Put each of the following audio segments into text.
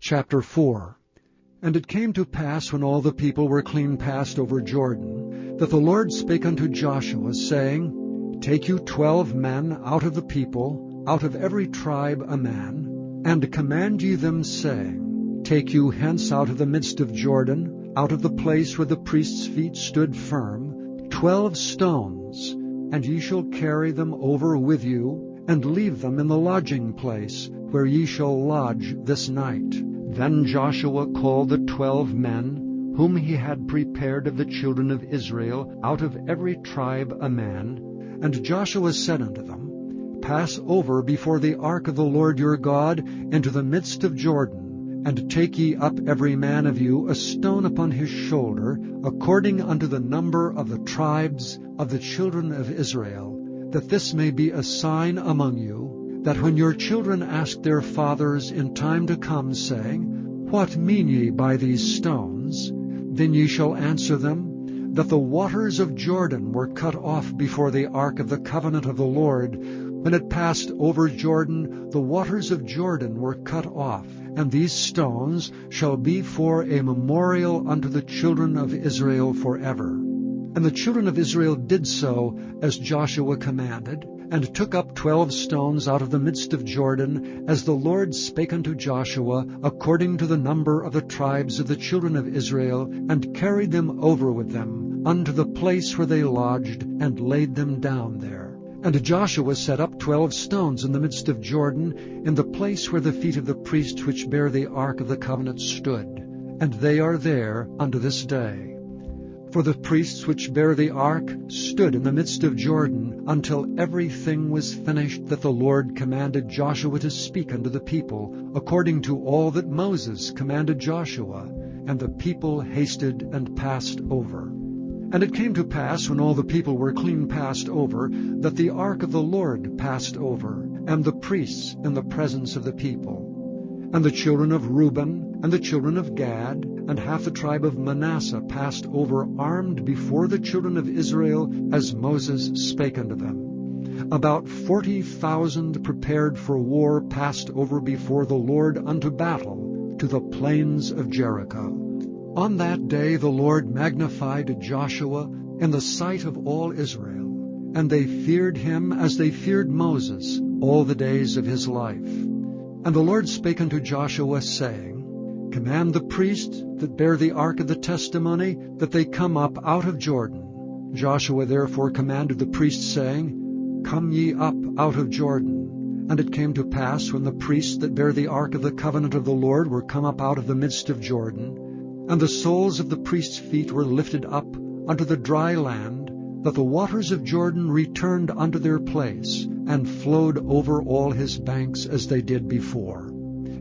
Chapter 4. And it came to pass, when all the people were clean passed over Jordan, that the Lord spake unto Joshua, saying, Take you 12 men out of the people, out of every tribe a man, and command ye them, saying, Take you hence out of the midst of Jordan, out of the place where the priest's feet stood firm, 12 stones, and ye shall carry them over with you, and leave them in the lodging place, where ye shall lodge this night. Then Joshua called the 12 men, whom he had prepared of the children of Israel, out of every tribe a man. And Joshua said unto them, Pass over before the ark of the Lord your God into the midst of Jordan, and take ye up every man of you a stone upon his shoulder, according unto the number of the tribes of the children of Israel, that this may be a sign among you, that when your children ask their fathers in time to come, saying, What mean ye by these stones? Then ye shall answer them, that the waters of Jordan were cut off before the ark of the covenant of the Lord. When it passed over Jordan, the waters of Jordan were cut off, and these stones shall be for a memorial unto the children of Israel forever. And the children of Israel did so as Joshua commanded, and took up 12 stones out of the midst of Jordan, as the Lord spake unto Joshua, according to the number of the tribes of the children of Israel, and carried them over with them unto the place where they lodged, and laid them down there. And Joshua set up 12 stones in the midst of Jordan, in the place where the feet of the priests which bear the ark of the covenant stood, and they are there unto this day. For the priests which bear the ark stood in the midst of Jordan, until everything was finished that the Lord commanded Joshua to speak unto the people, according to all that Moses commanded Joshua. And the people hasted and passed over. And it came to pass, when all the people were clean passed over, that the ark of the Lord passed over, and the priests in the presence of the people. And the children of Reuben, and the children of Gad, and half the tribe of Manasseh passed over armed before the children of Israel, as Moses spake unto them. About 40,000 prepared for war passed over before the Lord unto battle, to the plains of Jericho. On that day the Lord magnified Joshua in the sight of all Israel, and they feared him as they feared Moses all the days of his life. And the Lord spake unto Joshua, saying, Command the priests that bear the ark of the testimony, that they come up out of Jordan. Joshua therefore commanded the priests, saying, Come ye up out of Jordan. And it came to pass, when the priests that bear the ark of the covenant of the Lord were come up out of the midst of Jordan, and the soles of the priests' feet were lifted up unto the dry land, that the waters of Jordan returned unto their place, and flowed over all his banks as they did before.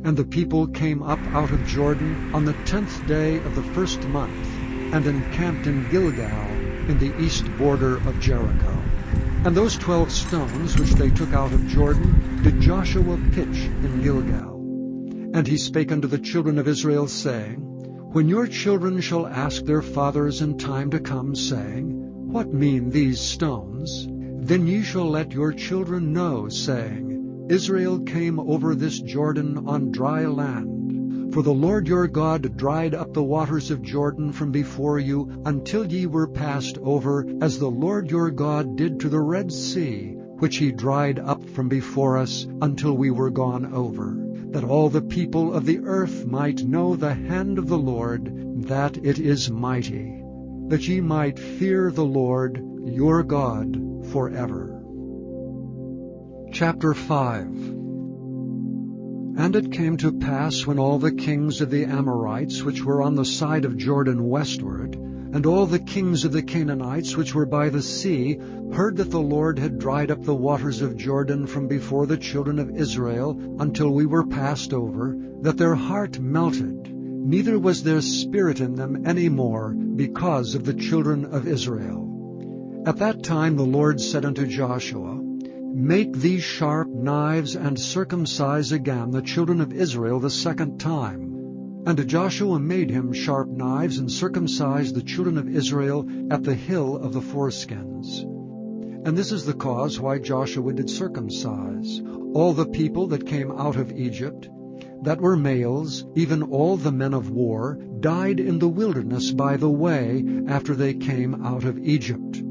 And the people came up out of Jordan on the 10th day of the first month, and encamped in Gilgal, in the east border of Jericho. And those 12 stones which they took out of Jordan did Joshua pitch in Gilgal. And he spake unto the children of Israel, saying, When your children shall ask their fathers in time to come, saying, What mean these stones? Then ye shall let your children know, saying, Israel came over this Jordan on dry land. For the Lord your God dried up the waters of Jordan from before you, until ye were passed over, as the Lord your God did to the Red Sea, which he dried up from before us, until we were gone over, that all the people of the earth might know the hand of the Lord, that it is mighty, that ye might fear the Lord your God forever. Chapter 5. And it came to pass, when all the kings of the Amorites which were on the side of Jordan westward, and all the kings of the Canaanites which were by the sea, heard that the Lord had dried up the waters of Jordan from before the children of Israel, until we were passed over, that their heart melted, neither was there spirit in them any more, because of the children of Israel. At that time the Lord said unto Joshua, Make these sharp knives, and circumcise again the children of Israel the second time. And Joshua made him sharp knives, and circumcised the children of Israel at the hill of the foreskins. And this is the cause why Joshua did circumcise all the people that came out of Egypt, that were males, even all the men of war, died in the wilderness by the way after they came out of Egypt.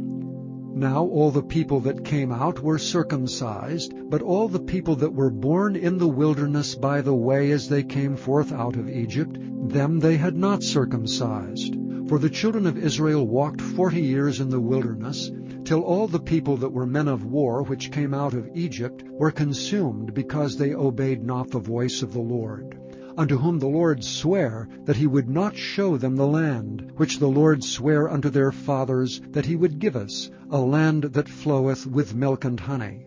Now all the people that came out were circumcised, but all the people that were born in the wilderness by the way as they came forth out of Egypt, them they had not circumcised. For the children of Israel walked 40 years in the wilderness, till all the people that were men of war which came out of Egypt were consumed, because they obeyed not the voice of the Lord, unto whom the Lord sware that he would not show them the land, which the Lord sware unto their fathers that he would give us, a land that floweth with milk and honey.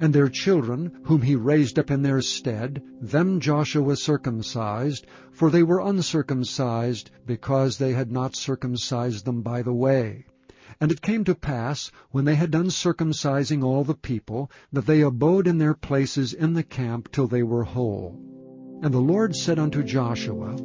And their children, whom he raised up in their stead, them Joshua circumcised, for they were uncircumcised, because they had not circumcised them by the way. And it came to pass, when they had done circumcising all the people, that they abode in their places in the camp till they were whole. And the Lord said unto Joshua,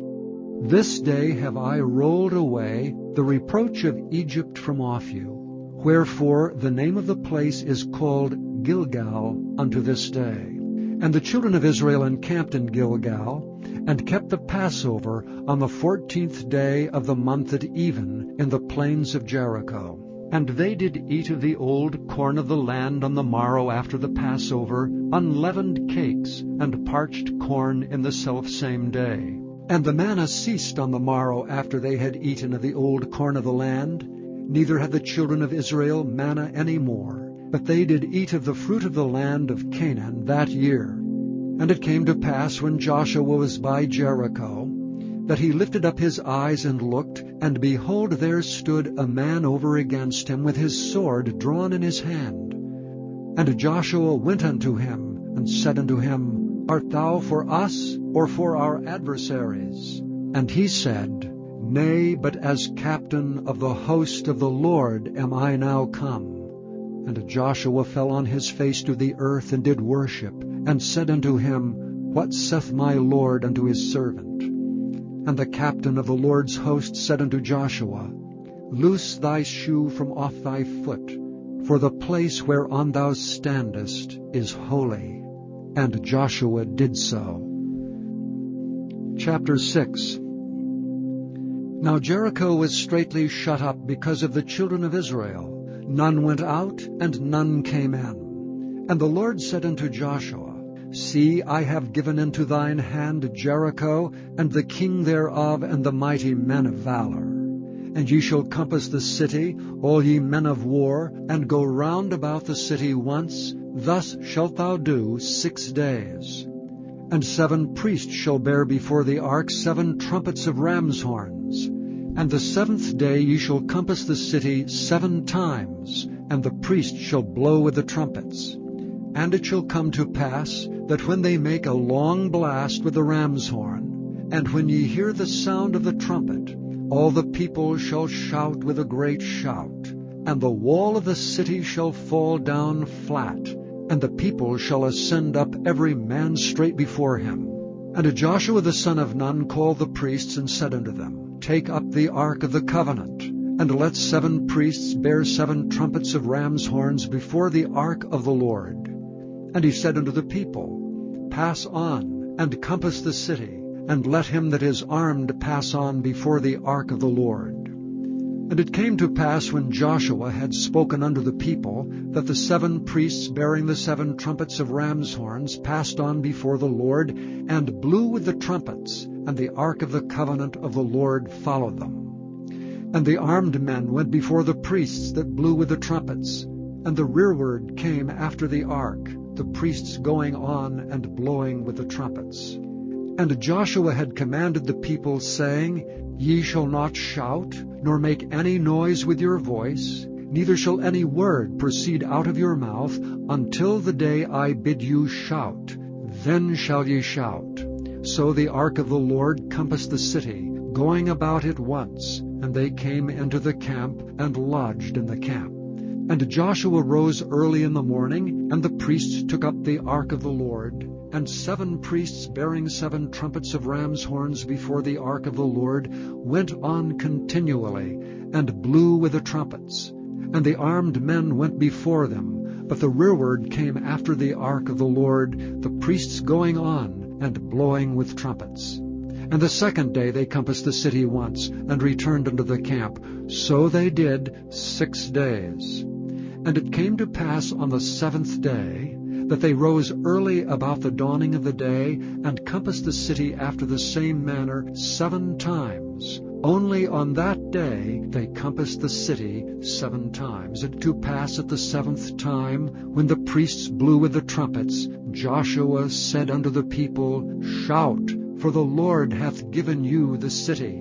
This day have I rolled away the reproach of Egypt from off you. Wherefore the name of the place is called Gilgal unto this day. And the children of Israel encamped in Gilgal, and kept the Passover on the 14th day of the month at even in the plains of Jericho. And they did eat of the old corn of the land on the morrow after the Passover, unleavened cakes, and parched corn in the selfsame day. And the manna ceased on the morrow after they had eaten of the old corn of the land. Neither had the children of Israel manna any more, but they did eat of the fruit of the land of Canaan that year. And it came to pass, when Joshua was by Jericho, that he lifted up his eyes and looked, and behold, there stood a man over against him with his sword drawn in his hand. And Joshua went unto him, and said unto him, Art thou for us, or for our adversaries? And he said, Nay, but as captain of the host of the Lord am I now come. And Joshua fell on his face to the earth, and did worship, and said unto him, What saith my Lord unto his servant? And the captain of the Lord's host said unto Joshua, Loose thy shoe from off thy foot, for the place whereon thou standest is holy. And Joshua did so. Chapter 6. Now Jericho was straitly shut up because of the children of Israel. None went out, and none came in. And the Lord said unto Joshua, See, I have given into thine hand Jericho, and the king thereof, and the mighty men of valor. And ye shall compass the city, all ye men of war, and go round about the city once. Thus shalt thou do 6 days. And 7 priests shall bear before the ark 7 trumpets of ram's horns. And the 7th day ye shall compass the city 7 times, and the priest shall blow with the trumpets. And it shall come to pass, that when they make a long blast with the ram's horn, and when ye hear the sound of the trumpet, all the people shall shout with a great shout, and the wall of the city shall fall down flat, and the people shall ascend up every man straight before him. And Joshua the son of Nun called the priests, and said unto them, Take up the ark of the covenant, and let 7 priests bear 7 trumpets of ram's horns before the ark of the Lord. And he said unto the people, Pass on, and compass the city, and let him that is armed pass on before the ark of the Lord. And it came to pass, when Joshua had spoken unto the people, that the 7 priests bearing the 7 trumpets of ram's horns passed on before the Lord, and blew with the trumpets, and the ark of the covenant of the Lord followed them. And the armed men went before the priests that blew with the trumpets, and the rearward came after the ark, the priests going on and blowing with the trumpets. And Joshua had commanded the people, saying, Ye shall not shout, nor make any noise with your voice, neither shall any word proceed out of your mouth, until the day I bid you shout. Then shall ye shout. So the ark of the Lord compassed the city, going about it once, and they came into the camp, and lodged in the camp. And Joshua rose early in the morning, and the priests took up the ark of the Lord, and 7 priests bearing 7 trumpets of ram's horns before the ark of the Lord went on continually, and blew with the trumpets. And the armed men went before them, but the rearward came after the ark of the Lord, the priests going on, and blowing with trumpets. And the second day they compassed the city once, and returned unto the camp. So they did 6 days. And it came to pass on the 7th day, that they rose early about the dawning of the day, and compassed the city after the same manner 7 times. Only on that day they compassed the city 7 times. And to pass at the 7th time, when the priests blew with the trumpets, Joshua said unto the people, Shout, for the Lord hath given you the city.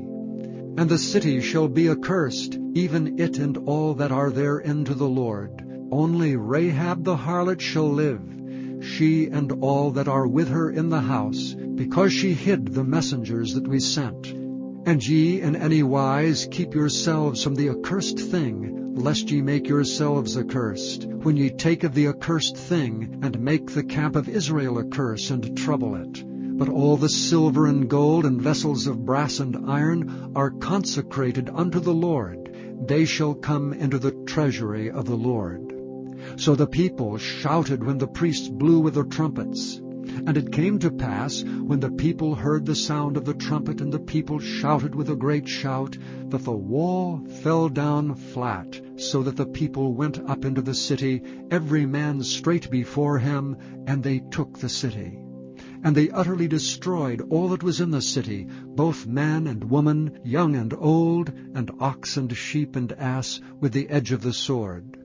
And the city shall be accursed, even it and all that are therein to the Lord. Only Rahab the harlot shall live, she and all that are with her in the house, because she hid the messengers that we sent. And ye in any wise keep yourselves from the accursed thing, lest ye make yourselves accursed, when ye take of the accursed thing, and make the camp of Israel a curse, and trouble it. But all the silver and gold and vessels of brass and iron are consecrated unto the Lord. They shall come into the treasury of the Lord. So the people shouted when the priests blew with the trumpets. And it came to pass, when the people heard the sound of the trumpet, and the people shouted with a great shout, that the wall fell down flat, so that the people went up into the city, every man straight before him, and they took the city. And they utterly destroyed all that was in the city, both man and woman, young and old, and ox and sheep and ass, with the edge of the sword.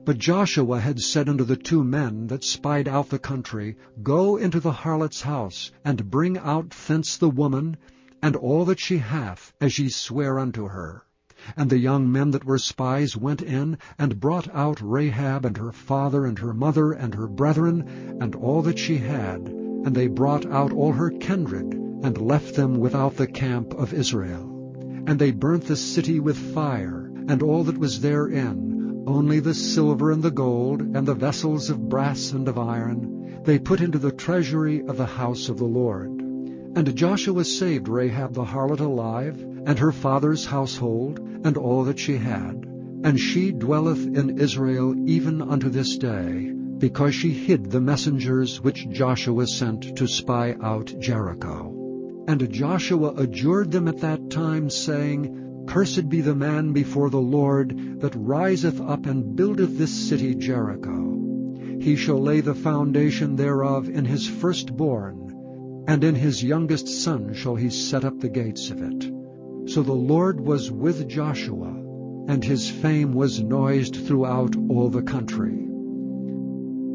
But Joshua had said unto the 2 men that spied out the country, Go into the harlot's house, and bring out thence the woman, and all that she hath, as ye swear unto her. And the young men that were spies went in, and brought out Rahab, and her father, and her mother, and her brethren, and all that she had. And they brought out all her kindred, and left them without the camp of Israel. And they burnt the city with fire, and all that was therein, only the silver and the gold, and the vessels of brass and of iron, they put into the treasury of the house of the Lord. And Joshua saved Rahab the harlot alive, and her father's household, and all that she had. And she dwelleth in Israel even unto this day, because she hid the messengers which Joshua sent to spy out Jericho. And Joshua adjured them at that time, saying, Cursed be the man before the Lord that riseth up and buildeth this city Jericho. He shall lay the foundation thereof in his firstborn, and in his youngest son shall he set up the gates of it. So the Lord was with Joshua, and his fame was noised throughout all the country.